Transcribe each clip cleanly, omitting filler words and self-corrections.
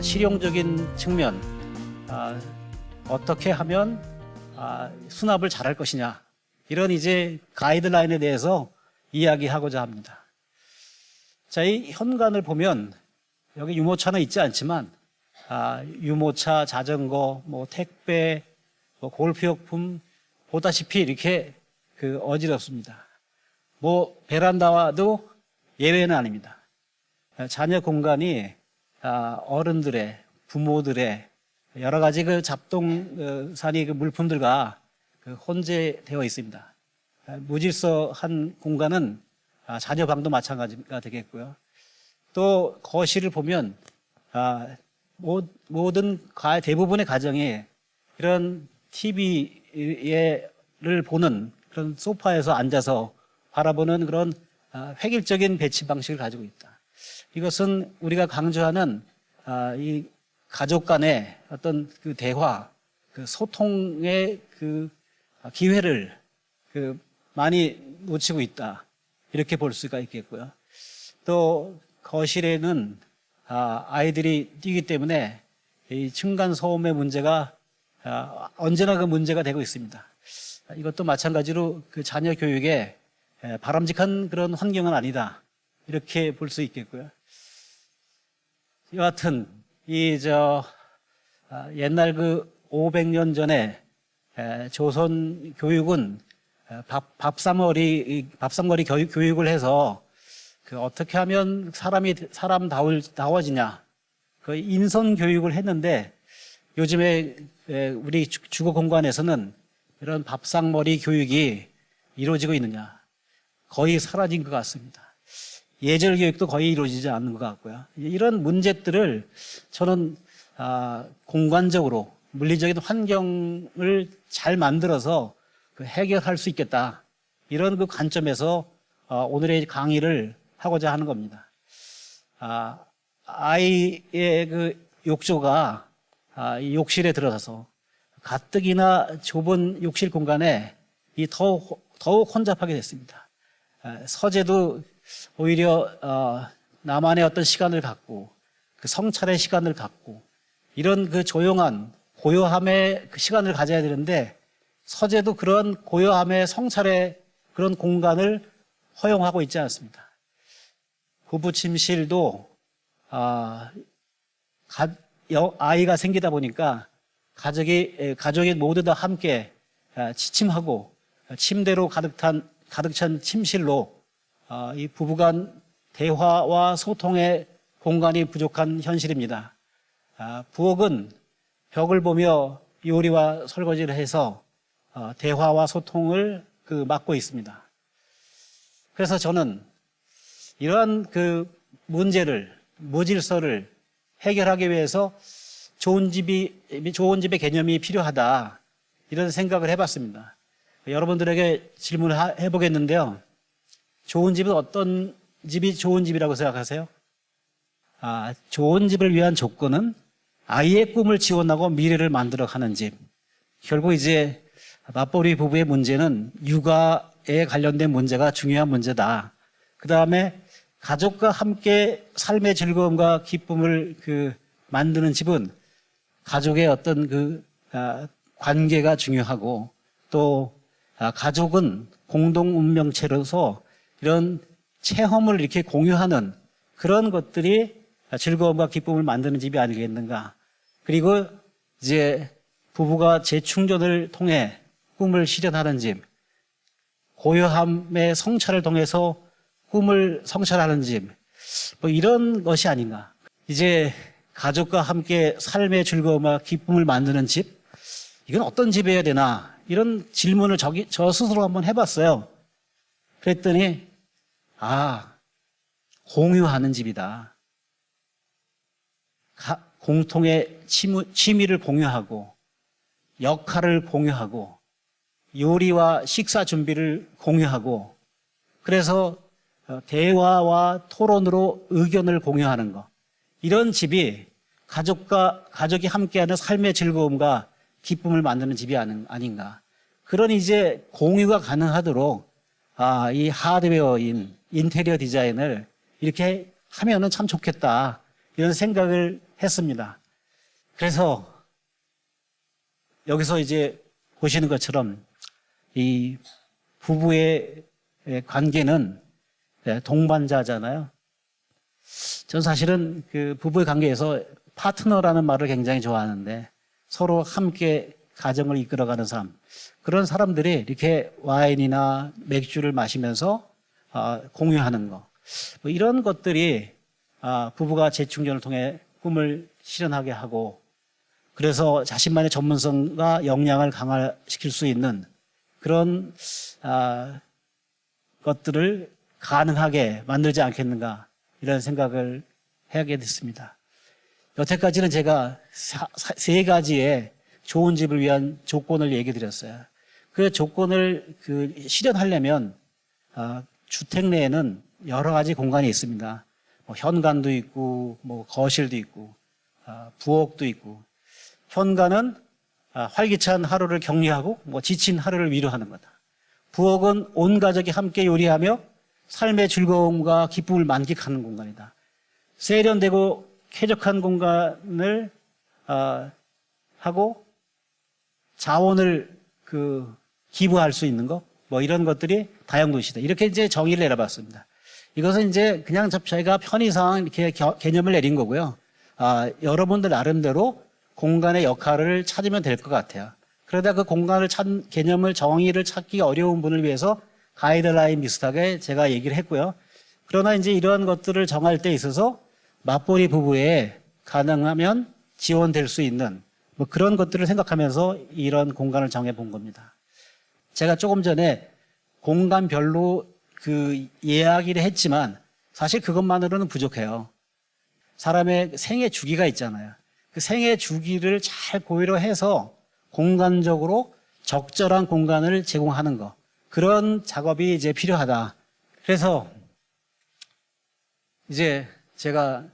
실용적인 측면, 어떻게 하면 수납을 잘할 것이냐, 이런 이제 가이드라인에 대해서 이야기하고자 합니다. 자, 이 현관을 보면 여기 유모차는 있지 않지만 유모차, 자전거, 뭐 택배, 뭐 골프용품 보다시피 이렇게 어지럽습니다. 뭐 베란다와도 예외는 아닙니다. 자녀 공간이 어른들의, 부모들의 여러 가지 잡동사니 물품들과 혼재되어 있습니다. 무질서한 공간은 자녀 방도 마찬가지가 되겠고요. 또 거실을 보면 모든 대부분의 가정이 이런 TV를 보는 그런 소파에서 앉아서 바라보는 그런 획일적인 배치 방식을 가지고 있다. 이것은 우리가 강조하는 이 가족 간의 어떤 대화, 소통의 기회를 많이 놓치고 있다, 이렇게 볼 수가 있겠고요. 또 거실에는 아이들이 뛰기 때문에 이 층간 소음의 문제가 언제나 문제가 되고 있습니다. 이것도 마찬가지로 자녀 교육에 바람직한 그런 환경은 아니다, 이렇게 볼 수 있겠고요. 여하튼 옛날 500년 전에 조선 교육은 밥상머리 교육을 해서 어떻게 하면 사람다워지냐, 인성 교육을 했는데, 요즘에 우리 주거 공간에서는 이런 밥상머리 교육이 이루어지고 있느냐, 거의 사라진 것 같습니다. 예절 교육도 거의 이루어지지 않는 것 같고요. 이런 문제들을 저는 공간적으로 물리적인 환경을 잘 만들어서 해결할 수 있겠다, 이런 관점에서 오늘의 강의를 하고자 하는 겁니다. 아이의 욕조가 이 욕실에 들어가서 가뜩이나 좁은 욕실 공간에 더욱 혼잡하게 됐습니다. 서재도 오히려 나만의 어떤 시간을 갖고 성찰의 시간을 갖고 이런 조용한 고요함의 시간을 가져야 되는데, 서재도 그런 고요함의 성찰의 그런 공간을 허용하고 있지 않습니다. 부부 침실도 아이가 생기다 보니까 가족이 모두 다 함께 취침하고 침대로 가득 찬 침실로 이 부부간 대화와 소통의 공간이 부족한 현실입니다. 부엌은 벽을 보며 요리와 설거지를 해서 대화와 소통을 맡고 있습니다. 그래서 저는 이러한 무질서를 해결하기 위해서 좋은 집의 개념이 필요하다, 이런 생각을 해봤습니다. 여러분들에게 질문을 해보겠는데요. 좋은 집은 어떤 집이 좋은 집이라고 생각하세요? 좋은 집을 위한 조건은 아이의 꿈을 지원하고 미래를 만들어가는 집. 결국 이제 맞벌이 부부의 문제는 육아에 관련된 문제가 중요한 문제다. 그 다음에 가족과 함께 삶의 즐거움과 기쁨을 만드는 집은 가족의 어떤 관계가 중요하고, 또 가족은 공동 운명체로서 이런 체험을 이렇게 공유하는 그런 것들이 즐거움과 기쁨을 만드는 집이 아니겠는가. 그리고 이제 부부가 재충전을 통해 꿈을 실현하는 집, 고요함의 성찰을 통해서 꿈을 성찰하는 집, 뭐 이런 것이 아닌가. 이제 가족과 함께 삶의 즐거움과 기쁨을 만드는 집, 이건 어떤 집이어야 되나, 이런 질문을 저 스스로 한번 해봤어요. 그랬더니 공유하는 집이다. 공통의 취미를 공유하고 역할을 공유하고 요리와 식사 준비를 공유하고, 그래서 대화와 토론으로 의견을 공유하는 것, 이런 집이 가족이 함께하는 삶의 즐거움과 기쁨을 만드는 집이 아닌가. 그런 이제 공유가 가능하도록 이 하드웨어인 인테리어 디자인을 이렇게 하면은 참 좋겠다, 이런 생각을 했습니다. 그래서 여기서 이제 보시는 것처럼 이 부부의 관계는 동반자잖아요. 전 사실은 그 부부의 관계에서 파트너라는 말을 굉장히 좋아하는데 서로 함께 가정을 이끌어가는 사람, 그런 사람들이 이렇게 와인이나 맥주를 마시면서 공유하는 거, 뭐 이런 것들이 부부가 재충전을 통해 꿈을 실현하게 하고, 그래서 자신만의 전문성과 역량을 강화시킬 수 있는 그런 것들을 가능하게 만들지 않겠는가, 이런 생각을 하게 됐습니다. 여태까지는 제가 세 가지의 좋은 집을 위한 조건을 얘기 드렸어요. 그 조건을 실현하려면 주택 내에는 여러 가지 공간이 있습니다. 뭐 현관도 있고, 뭐 거실도 있고, 부엌도 있고. 현관은 활기찬 하루를 격리하고 뭐 지친 하루를 위로하는 거다. 부엌은 온 가족이 함께 요리하며 삶의 즐거움과 기쁨을 만끽하는 공간이다. 세련되고 쾌적한 공간을 하고 자원을 기부할 수 있는 거, 뭐 이런 것들이 다용도시다. 이렇게 이제 정의를 내려봤습니다. 이것은 이제 그냥 저희가 편의상 이렇게 개념을 내린 거고요. 여러분들 나름대로 공간의 역할을 찾으면 될 것 같아요. 그러다 그 공간을 개념을 정의를 찾기 어려운 분을 위해서 가이드라인 비슷하게 제가 얘기를 했고요. 그러나 이제 이러한 것들을 정할 때 있어서 맞벌이 부부에 가능하면 지원될 수 있는 뭐 그런 것들을 생각하면서 이런 공간을 정해 본 겁니다. 제가 조금 전에 공간별로 이야기를 했지만 사실 그것만으로는 부족해요. 사람의 생애 주기가 있잖아요. 그 생애 주기를 잘 고려해서 공간적으로 적절한 공간을 제공하는 것, 그런 작업이 이제 필요하다. 그래서 이제 제가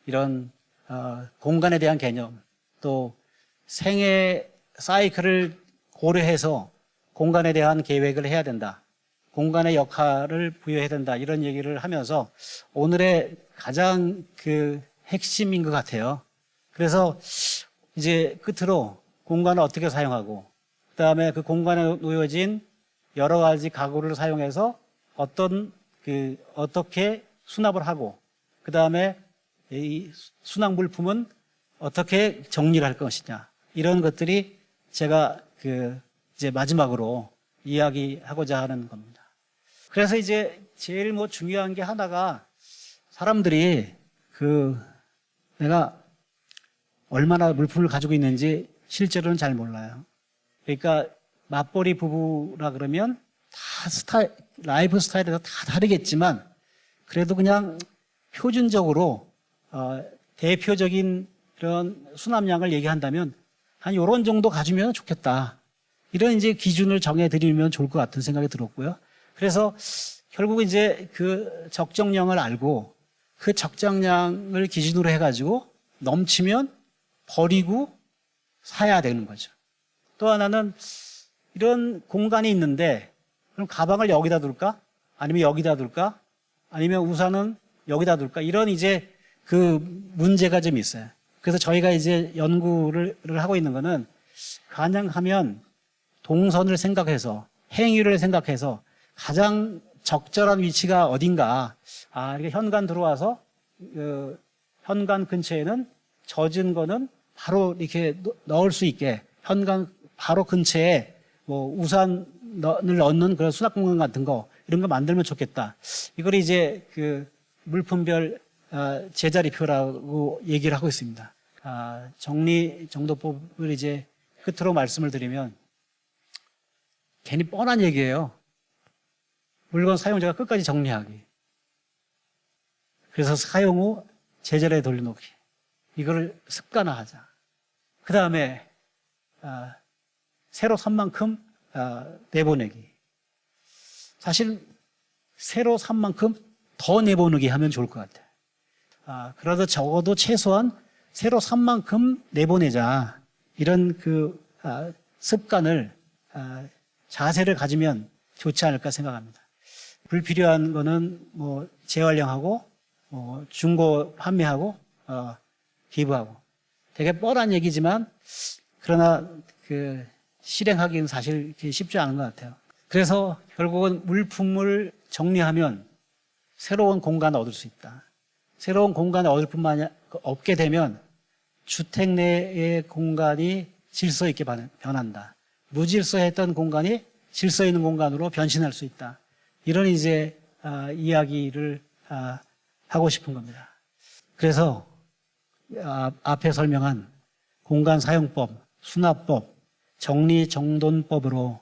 이런 공간에 대한 개념, 또 생애 사이클을 고려해서 공간에 대한 계획을 해야 된다. 공간의 역할을 부여해야 된다. 이런 얘기를 하면서 오늘의 가장 핵심인 것 같아요. 그래서 이제 끝으로 공간을 어떻게 사용하고, 그 다음에 그 공간에 놓여진 여러 가지 가구를 사용해서 어떻게 수납을 하고, 그 다음에 이 수납 물품은 어떻게 정리를 할 것이냐. 이런 것들이 제가 이제 마지막으로 이야기하고자 하는 겁니다. 그래서 이제 제일 중요한 게 하나가 사람들이 내가 얼마나 물품을 가지고 있는지 실제로는 잘 몰라요. 그러니까 맞벌이 부부라 그러면 다 라이프 스타일에서 다 다르겠지만 그래도 그냥 표준적으로 대표적인 그런 수납량을 얘기한다면 한 요런 정도 가지면 좋겠다. 이런 이제 기준을 정해드리면 좋을 것 같은 생각이 들었고요. 그래서 결국 이제 그 적정량을 알고 그 적정량을 기준으로 해가지고 넘치면 버리고 사야 되는 거죠. 또 하나는 이런 공간이 있는데 그럼 가방을 여기다 둘까? 아니면 여기다 둘까? 아니면 우산은 여기다 둘까? 이런 이제 문제가 좀 있어요. 그래서 저희가 이제 연구를 하고 있는 거는 가능하면 동선을 생각해서 행위를 생각해서 가장 적절한 위치가 어딘가. 이렇게 현관 들어와서 현관 근처에는 젖은 거는 바로 이렇게 넣을 수 있게 현관 바로 근처에 뭐 우산을 넣는 그런 수납 공간 같은 거 이런 거 만들면 좋겠다. 이걸 이제 물품별 제자리표라고 얘기를 하고 있습니다. 정리정돈법을 이제 끝으로 말씀을 드리면 괜히 뻔한 얘기예요. 물건 사용자가 끝까지 정리하기. 그래서 사용 후 제자리에 돌려놓기. 이걸 습관화하자. 그 다음에 새로 산 만큼 내보내기. 사실 새로 산 만큼 더 내보내기 하면 좋을 것 같아요. 그래도 적어도 최소한 새로 산 만큼 내보내자. 이런 습관을 자세를 가지면 좋지 않을까 생각합니다. 불필요한 거는 뭐 재활용하고 중고 판매하고 기부하고. 되게 뻔한 얘기지만 그러나 그 실행하기는 사실 쉽지 않은 것 같아요. 그래서 결국은 물품을 정리하면 새로운 공간을 얻을 수 있다. 새로운 공간을 얻을 뿐만 없게 되면 주택 내의 공간이 질서 있게 변한다. 무질서했던 공간이 질서 있는 공간으로 변신할 수 있다. 이런 이제 이야기를 하고 싶은 겁니다. 그래서 앞에 설명한 공간사용법, 수납법, 정리정돈법으로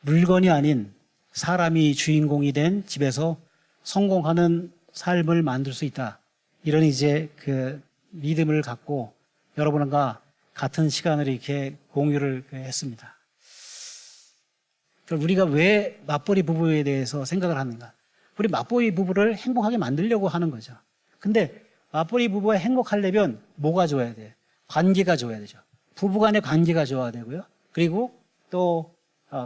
물건이 아닌 사람이 주인공이 된 집에서 성공하는 삶을 만들 수 있다. 이런 이제 그 믿음을 갖고 여러분과 같은 시간을 이렇게 공유를 했습니다. 우리가 왜 맞벌이 부부에 대해서 생각을 하는가? 우리 맞벌이 부부를 행복하게 만들려고 하는 거죠. 근데 맞벌이 부부가 행복하려면 뭐가 좋아야 돼요? 관계가 좋아야 되죠. 부부 간의 관계가 좋아야 되고요. 그리고 또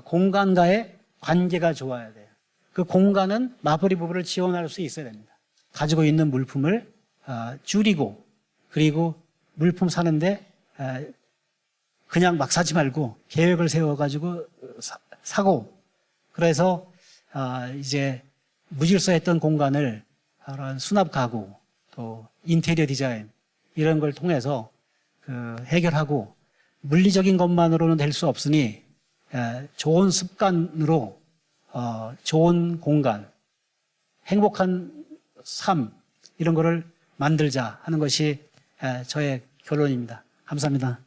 공간과의 관계가 좋아야 돼요. 그 공간은 맞벌이 부부를 지원할 수 있어야 됩니다. 가지고 있는 물품을 줄이고 그리고 물품 사는데 그냥 막 사지 말고 계획을 세워가지고 사고 그래서 이제 무질서했던 공간을 수납 가구 또 인테리어 디자인 이런 걸 통해서 해결하고 물리적인 것만으로는 될 수 없으니 좋은 습관으로 좋은 공간, 행복한 삶 이런 거를 만들자 하는 것이 저의 결론입니다. 감사합니다.